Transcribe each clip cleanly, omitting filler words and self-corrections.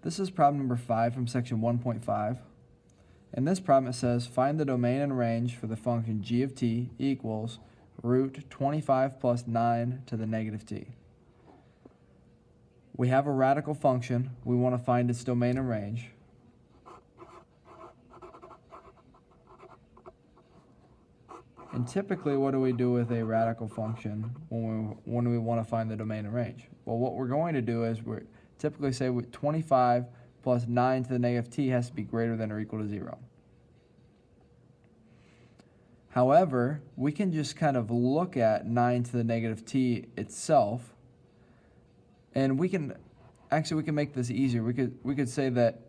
This is problem number 5 from section 1.5. In this problem it says, find the domain and range for the function g of t equals root 25 plus 9 to the negative t. We have a radical function. We want to find its domain and range. And typically, what do we do with a radical function when we want to find the domain and range? Well, what we're going to do is we typically say 25 plus 9 to the negative t has to be greater than or equal to 0. However, we can just kind of look at 9 to the negative t itself, and we can make this easier. We could say that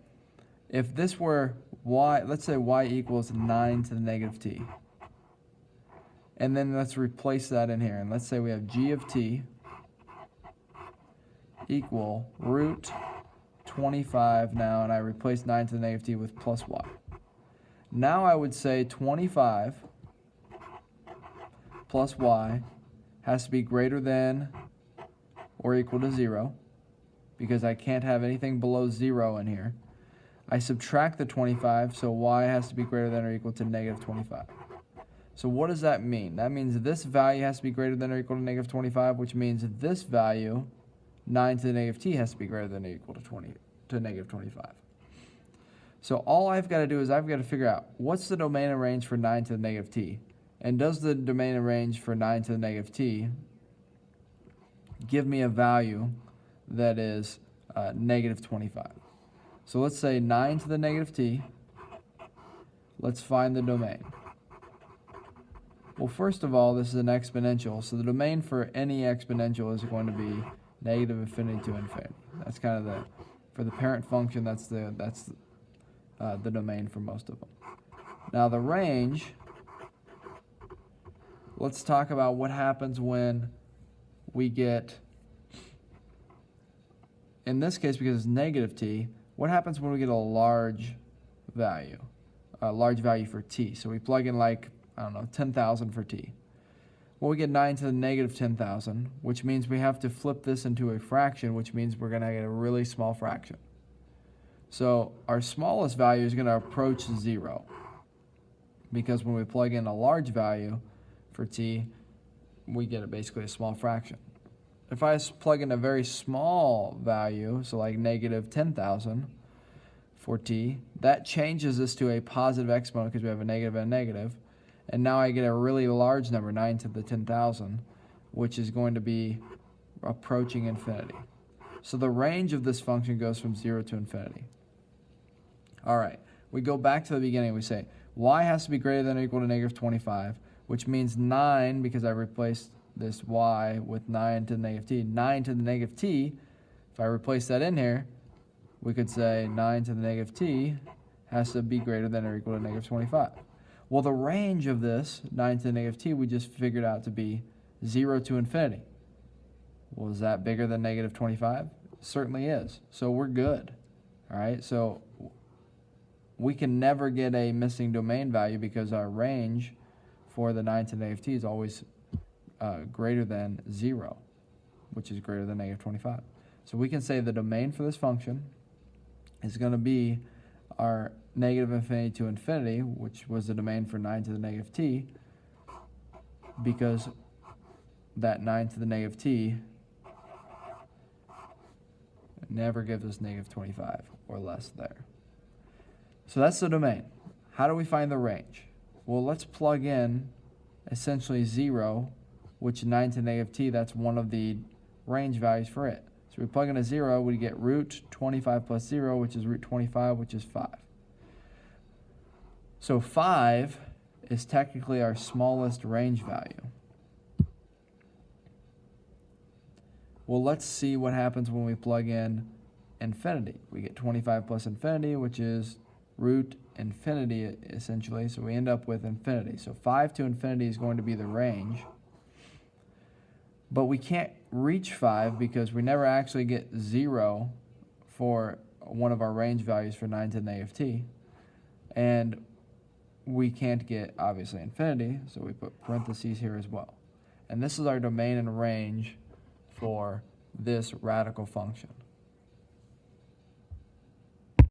if this were y, let's say y equals 9 to the negative t. And then let's replace that in here. And let's say we have g of t equal root 25 now, and I replace 9 to the negative t with plus y. Now I would say 25 plus y has to be greater than or equal to 0, because I can't have anything below 0 in here. I subtract the 25, so y has to be greater than or equal to negative 25. So what does that mean? That means this value has to be greater than or equal to negative 25, which means this value, 9 to the negative t, has to be greater than or equal to negative 25. So all I've got to do is I've got to figure out what's the domain and range for 9 to the negative t, and does the domain and range for 9 to the negative t give me a value that is negative 25. So let's say 9 to the negative t. Let's find the domain. Well, first of all, this is an exponential, so the domain for any exponential is going to be negative infinity to infinity. That's kind of for the parent function, that's the domain for most of them. Now the range, let's talk about what happens when we get, in this case because it's negative t, what happens when we get a large value for t. So we plug in, like, I don't know, 10,000 for t. Well, we get 9 to the negative 10,000, which means we have to flip this into a fraction, which means we're going to get a really small fraction. So our smallest value is going to approach 0, because when we plug in a large value for t, we get basically a small fraction. If I plug in a very small value, so like negative 10,000 for t, that changes this to a positive exponent because we have a negative and a negative. And now I get a really large number, 9 to the 10,000, which is going to be approaching infinity. So the range of this function goes from 0 to infinity. All right, we go back to the beginning. We say y has to be greater than or equal to negative 25, which means 9, because I replaced this y with 9 to the negative t. 9 to the negative t, if I replace that in here, we could say 9 to the negative t has to be greater than or equal to negative 25. Well, the range of this, 9 to the negative t, we just figured out to be 0 to infinity. Well, is that bigger than negative 25? It certainly is. So we're good. All right, so we can never get a missing domain value because our range for the 9 to the negative t is always greater than 0, which is greater than negative 25. So we can say the domain for this function is going to be our negative infinity to infinity, which was the domain for 9 to the negative t, because that 9 to the negative t never gives us negative 25 or less there. So that's the domain. How do we find the range? Well, let's plug in essentially 0, which 9 to the negative t, that's one of the range values for it. So we plug in a 0, we get root 25 plus 0, which is root 25, which is 5. So 5 is technically our smallest range value. Well, let's see what happens when we plug in infinity. We get 25 plus infinity, which is root infinity, essentially. So we end up with infinity. So 5 to infinity is going to be the range. But we can't reach 5 because we never actually get 0 for one of our range values for 9 to the negative t. And we can't get, obviously, infinity, so we put parentheses here as well. And this is our domain and range for this radical function.